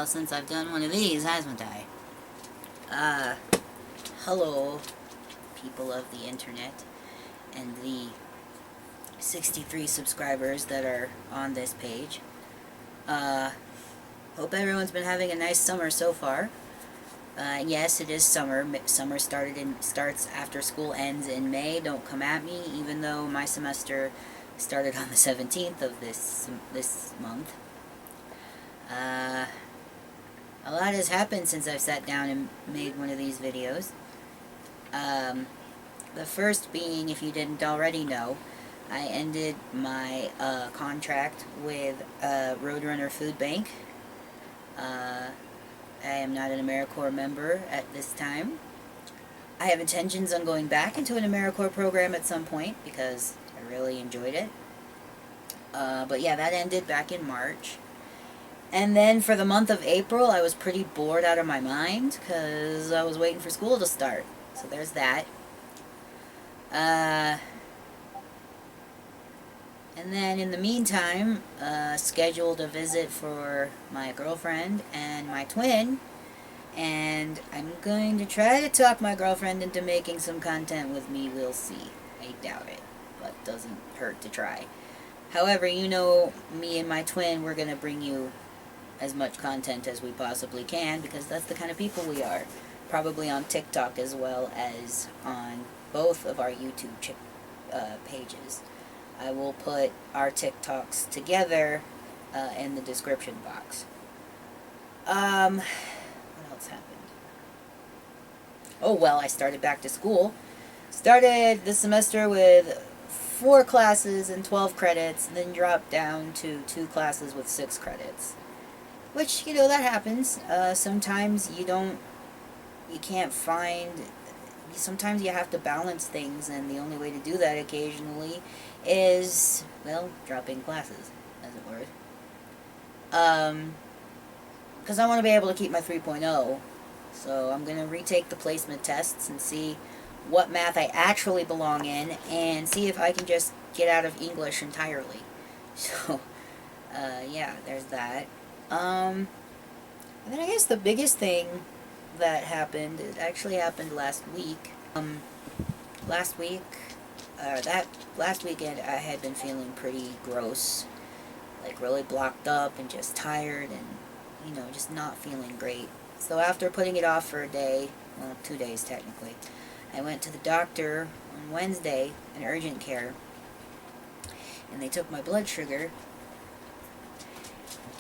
since I've done one of these, hasn't I? Hello, people of the internet, and the 63 subscribers that are on this page. Hope everyone's been having a nice summer so far. Yes, it is summer. Summer starts after school ends in May. Don't come at me, even though my semester started on the 17th of this month. A lot has happened since I've sat down and made one of these videos. The first being, if you didn't already know, I ended my contract with Roadrunner Food Bank. I am not an AmeriCorps member at this time. I have intentions on going back into an AmeriCorps program at some point because I really enjoyed it. But yeah, that ended back in March. And then for the month of April, I was pretty bored out of my mind because I was waiting for school to start. So there's that. And then in the meantime, scheduled a visit for my girlfriend and my twin. And I'm going to try to talk my girlfriend into making some content with me. We'll see. I doubt it, but doesn't hurt to try. However, you know, me and my twin, we're going to bring you as much content as we possibly can because that's the kind of people we are. Probably on TikTok as well as on both of our YouTube pages. I will put our TikToks together in the description box. What else happened? Oh, well, I started back to school. Started this semester with 4 classes and 12 credits, and then dropped down to 2 classes with 6 credits. Which, you know, that happens. Sometimes you can't find, sometimes you have to balance things, and the only way to do that occasionally is, well, dropping classes, as it were. Because I want to be able to keep my 3.0, so I'm going to retake the placement tests and see what math I actually belong in, and see if I can just get out of English entirely. So, yeah, there's that. And then I guess the biggest thing that happened, it actually happened last week. Last weekend I had been feeling pretty gross, like really blocked up and just tired and, you know, just not feeling great. So after putting it off for a day, well, 2 days technically, I went to the doctor on Wednesday in urgent care, and they took my blood sugar,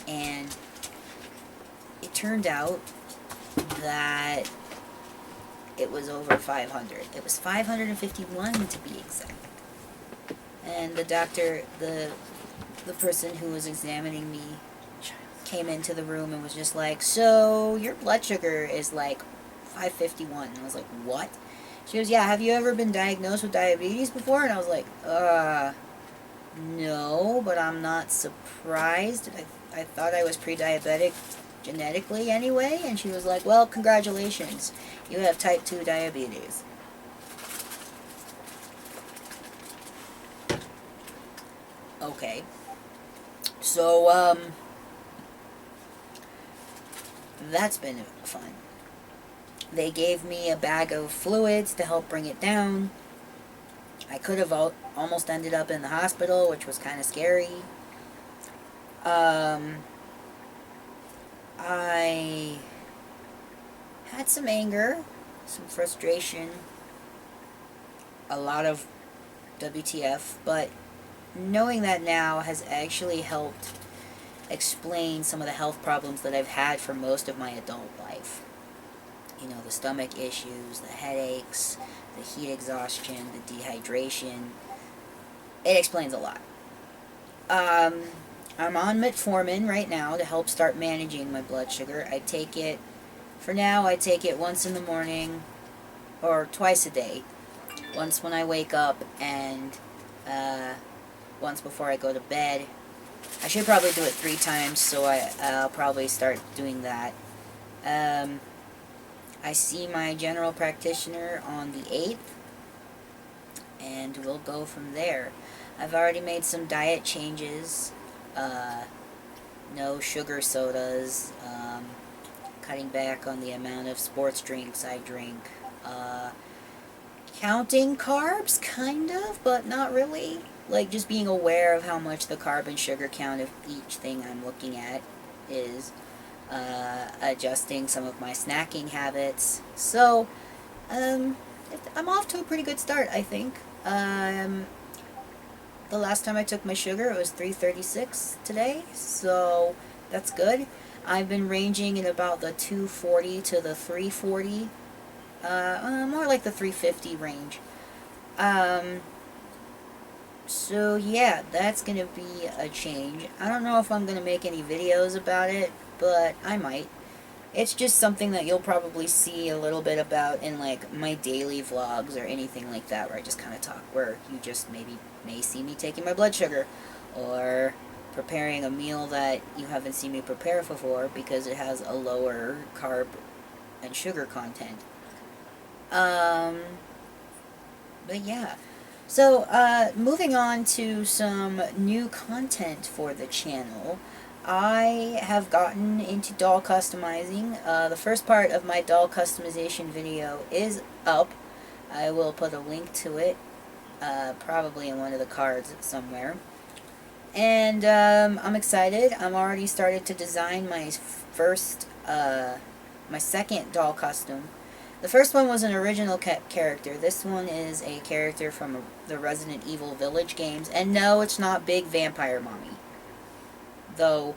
and it turned out that it was over 500. It was 551 to be exact. And the doctor, the person who was examining me, came into the room and was just like, so your blood sugar is like 551. And I was like, what? She goes, yeah, have you ever been diagnosed with diabetes before? And I was like, no, but I'm not surprised. I thought I was pre-diabetic genetically anyway. And she was like, well, congratulations. You have type 2 diabetes. Okay. So, that's been fun. They gave me a bag of fluids to help bring it down. I could have almost ended up in the hospital, which was kind of scary. I had some anger, some frustration, a lot of WTF, but knowing that now has actually helped explain some of the health problems that I've had for most of my adult life. You know, the stomach issues, the headaches, the heat exhaustion, the dehydration. It explains a lot. I'm on metformin right now to help start managing my blood sugar. I take it, for now, I take it once in the morning, or twice a day. Once when I wake up, and once before I go to bed. I should probably do it 3 times, so I'll probably start doing that. I see my general practitioner on the 8th, and we'll go from there. I've already made some diet changes. no sugar sodas, cutting back on the amount of sports drinks I drink, counting carbs, kind of, but not really. Like, just being aware of how much the carb and sugar count of each thing I'm looking at is, adjusting some of my snacking habits. So, I'm off to a pretty good start, I think. The last time I took my sugar, it was 336 today, so that's good. I've been ranging in about the 240 to the 340, more like the 350 range. So yeah, that's gonna be a change. I don't know if I'm gonna make any videos about it, but I might. It's just something that you'll probably see a little bit about in like my daily vlogs or anything like that, where I just kind of talk, where you just maybe may see me taking my blood sugar or preparing a meal that you haven't seen me prepare before because it has a lower carb and sugar content. But yeah. So, moving on to some new content for the channel. I have gotten into doll customizing. The first part of my doll customization video is up. I will put a link to it, probably in one of the cards somewhere. And I'm excited. I'm already started to design my my second doll custom. The first one was an original character. This one is a character from the Resident Evil Village games. And no, it's not Big Vampire Mommy. Though,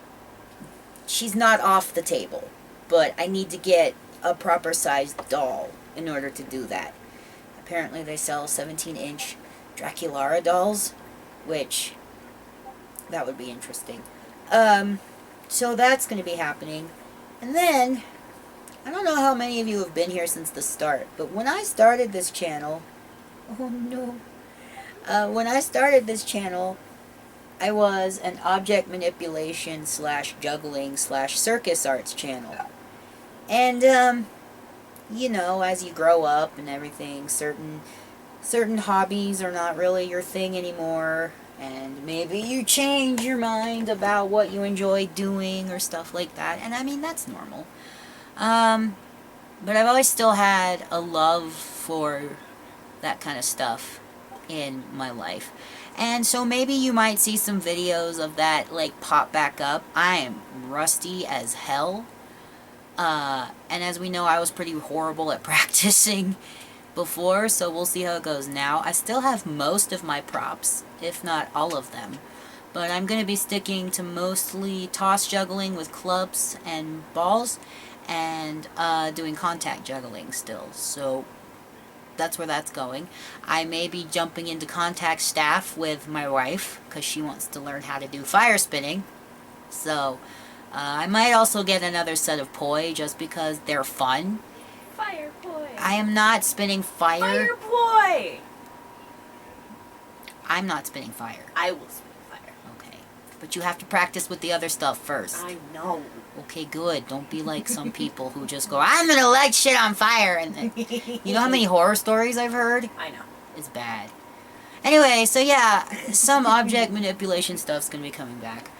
she's not off the table. But I need to get a proper sized doll in order to do that. Apparently they sell 17-inch Draculara dolls, which, that would be interesting. So that's going to be happening. And then, I don't know how many of you have been here since the start, but when I started this channel, oh no, when I started this channel, I was an object manipulation / juggling / circus arts channel. And, you know, as you grow up and everything, certain hobbies are not really your thing anymore, and maybe you change your mind about what you enjoy doing or stuff like that, and I mean, that's normal. But I've always still had a love for that kind of stuff in my life. And so maybe you might see some videos of that, like, pop back up. I am rusty as hell. And as we know, I was pretty horrible at practicing before, so we'll see how it goes now. I still have most of my props, if not all of them. But I'm going to be sticking to mostly toss juggling with clubs and balls, and doing contact juggling still. So that's where that's going. I may be jumping into contact staff with my wife because she wants to learn how to do fire spinning. So I might also get another set of poi just because they're fun. Fire poi. I am not spinning fire. Fire poi. I'm not spinning fire. I will spin fire. Okay. But you have to practice with the other stuff first. I know. Okay, good. Don't be like some people who just go, I'm gonna light shit on fire. And then, you know how many horror stories I've heard? I know. It's bad. Anyway, so yeah, some object manipulation stuff's gonna be coming back.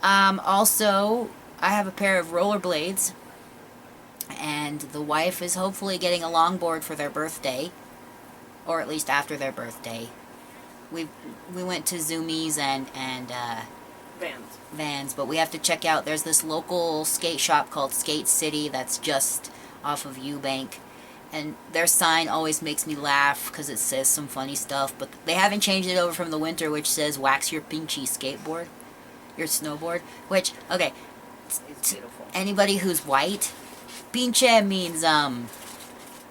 Also, I have a pair of rollerblades, and the wife is hopefully getting a longboard for their birthday, or at least after their birthday. We went to Zoomies and Vans, but we have to check out, there's this local skate shop called Skate City that's just off of Eubank, and their sign always makes me laugh because it says some funny stuff, but they haven't changed it over from the winter, which says wax your pinchy skateboard, your snowboard, which, okay, It's beautiful. Anybody who's white, pinche means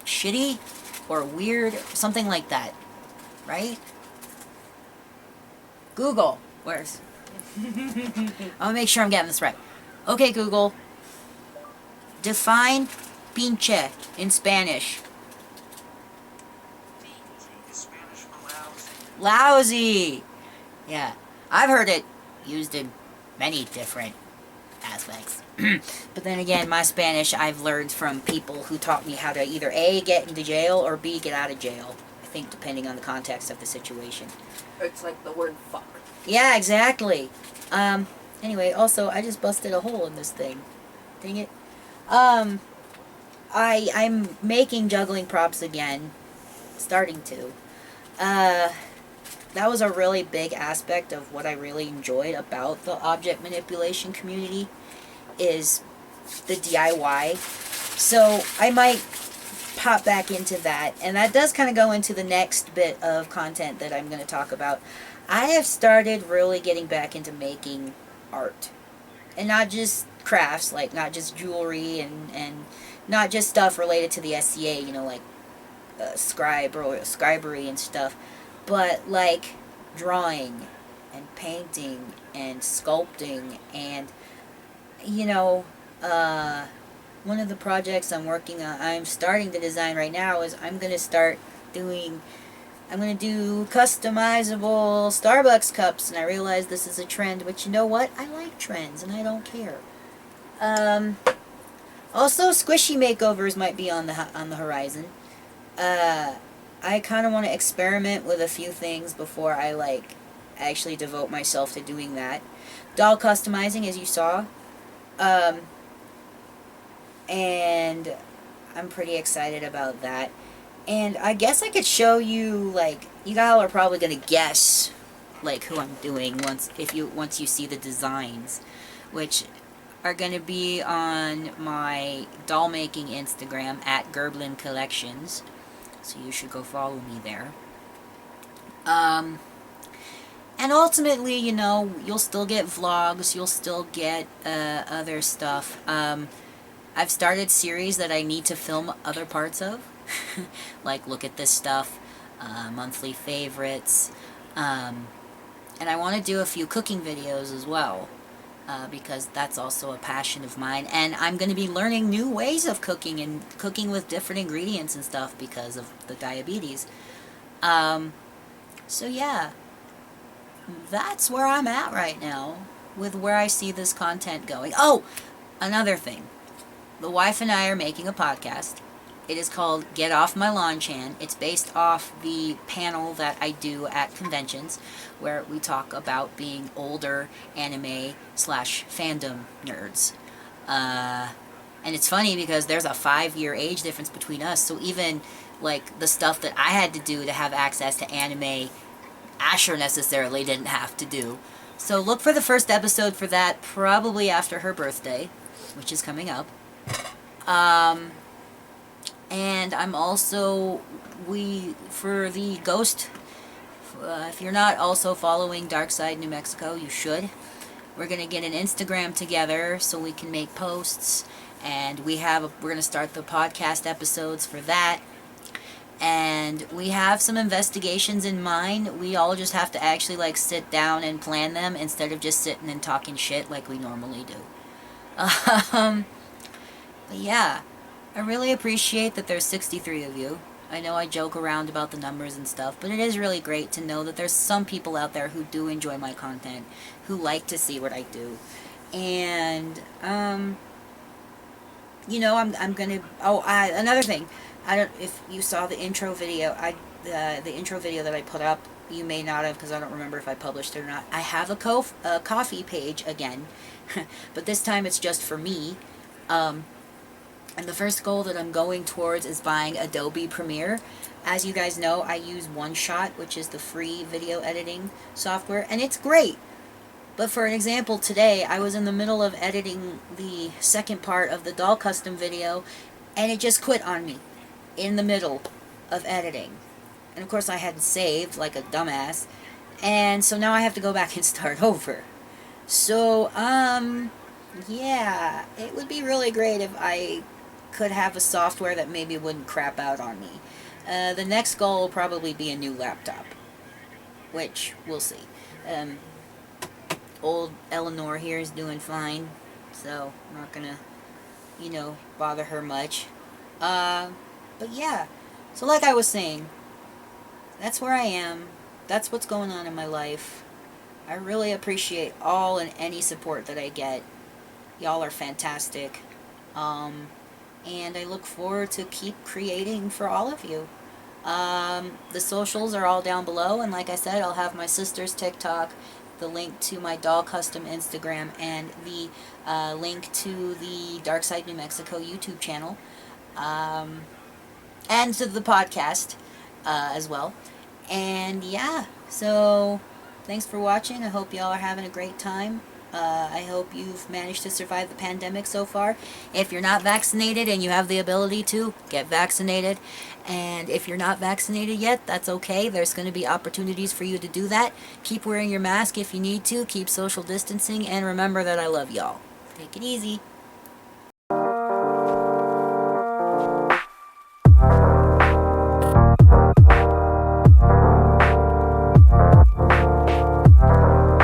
shitty or weird, something like that, right? Google, where's I'll make sure I'm getting this right. Okay, Google. Define pinche in Spanish. Spanish for lousy. Lousy. Yeah. I've heard it used in many different aspects. But then again, my Spanish I've learned from people who taught me how to either A, get into jail, or B, get out of jail. I think depending on the context of the situation. It's like the word fuck. Yeah, exactly. Anyway, also, I just busted a hole in this thing. Dang it. I'm making juggling props again. Starting to. That was a really big aspect of what I really enjoyed about the object manipulation community is the DIY. So I might pop back into that, and that does kind of go into the next bit of content that I'm going to talk about. I have started really getting back into making art, and not just crafts, like not just jewelry and not just stuff related to the SCA, you know, like scribery and stuff, but like drawing and painting and sculpting and, you know, one of the projects I'm working on, I'm starting to design right now, is I'm going to do customizable Starbucks cups, and I realize this is a trend, but you know what? I like trends, and I don't care. Also, squishy makeovers might be on the horizon. I kind of want to experiment with a few things before I, like, actually devote myself to doing that. Doll customizing, as you saw. And I'm pretty excited about that. And I guess I could show you, like, you all are probably going to guess, like, who I'm doing once you see the designs, which are going to be on my doll making Instagram at Gerblin Collections. So you should go follow me there. And ultimately, you know, you'll still get vlogs, you'll still get other stuff. I've started series that I need to film other parts of, like look at this stuff, monthly favorites, and I want to do a few cooking videos as well, because that's also a passion of mine, and I'm going to be learning new ways of cooking and cooking with different ingredients and stuff because of the diabetes. So yeah, that's where I'm at right now with where I see this content going. Oh, another thing. The wife and I are making a podcast. It is called Get Off My Lawn Chan. It's based off the panel that I do at conventions where we talk about being older anime/fandom nerds. And it's funny because there's a 5-year age difference between us, so even like the stuff that I had to do to have access to anime, Asher necessarily didn't have to do. So look for the first episode for that, probably after her birthday, which is coming up. And I'm also, for the Ghost, if you're not also following Darkside New Mexico, you should. We're going to get an Instagram together so we can make posts, and we're going to start the podcast episodes for that. And we have some investigations in mind. We all just have to actually like sit down and plan them instead of just sitting and talking shit like we normally do. But yeah, I really appreciate that there's 63 of you. I know I joke around about the numbers and stuff, but it is really great to know that there's some people out there who do enjoy my content, who like to see what I do. And, you know, I'm gonna, another thing, if you saw the intro video, the intro video that I put up, you may not have, because I don't remember if I published it or not. I have a coffee page again, but this time it's just for me. And the first goal that I'm going towards is buying Adobe Premiere. As you guys know, I use OneShot, which is the free video editing software, and it's great. But for an example, today I was in the middle of editing the second part of the doll custom video, and it just quit on me in the middle of editing. And of course I hadn't saved like a dumbass, and so now I have to go back and start over. So, yeah, it would be really great if I could have a software that maybe wouldn't crap out on me. The next goal will probably be a new laptop, which we'll see. Old Eleanor here is doing fine, so I'm not gonna, you know, bother her much. But yeah, so like I was saying, that's where I am. That's what's going on in my life. I really appreciate all and any support that I get. Y'all are fantastic. And I look forward to keep creating for all of you. The socials are all down below, and like I said, I'll have my sister's TikTok the link to my doll custom Instagram, and the link to the Dark Side New Mexico YouTube channel, and to the podcast as well. And yeah, so thanks for watching. I hope y'all are having a great time. I hope you've managed to survive the pandemic so far. If you're not vaccinated and you have the ability to, get vaccinated. And if you're not vaccinated yet, that's okay. There's going to be opportunities for you to do that. Keep wearing your mask if you need to. Keep social distancing. And remember that I love y'all. Take it easy.